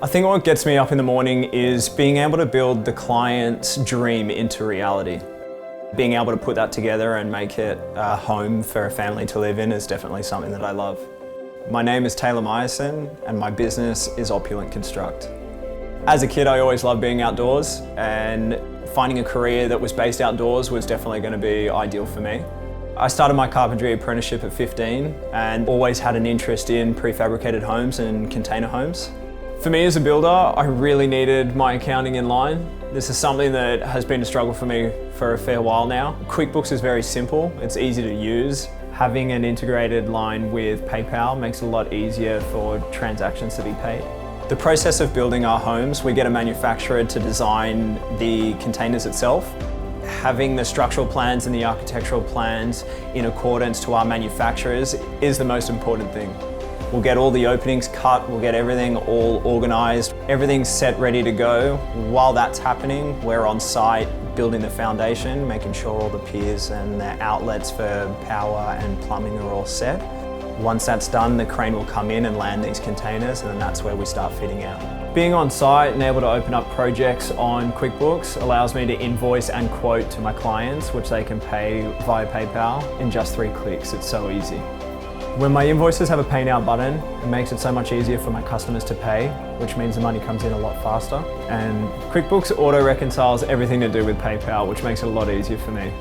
I think what gets me up in the morning is being able to build the client's dream into reality. Being able to put that together and make it a home for a family to live in is definitely something that I love. My name is Taylor Myerson and my business is Opulent Construct. As a kid, I always loved being outdoors, and finding a career that was based outdoors was definitely going to be ideal for me. I started my carpentry apprenticeship at 15 and always had an interest in prefabricated homes and container homes. For me as a builder, I really needed my accounting in line. This is something that has been a struggle for me for a fair while now. QuickBooks is very simple, it's easy to use. Having an integrated line with PayPal makes it a lot easier for transactions to be paid. The process of building our homes, we get a manufacturer to design the containers itself. Having the structural plans and the architectural plans in accordance to our manufacturers is the most important thing. We'll get all the openings cut, we'll get everything all organised, everything's set, ready to go. While that's happening, we're on site building the foundation, making sure all the piers and the outlets for power and plumbing are all set. Once that's done, the crane will come in and land these containers, and then that's where we start fitting out. Being on site and able to open up projects on QuickBooks allows me to invoice and quote to my clients, which they can pay via PayPal in just 3 clicks. It's so easy. When my invoices have a pay now button, it makes it so much easier for my customers to pay, which means the money comes in a lot faster. And QuickBooks auto reconciles everything to do with PayPal, which makes it a lot easier for me.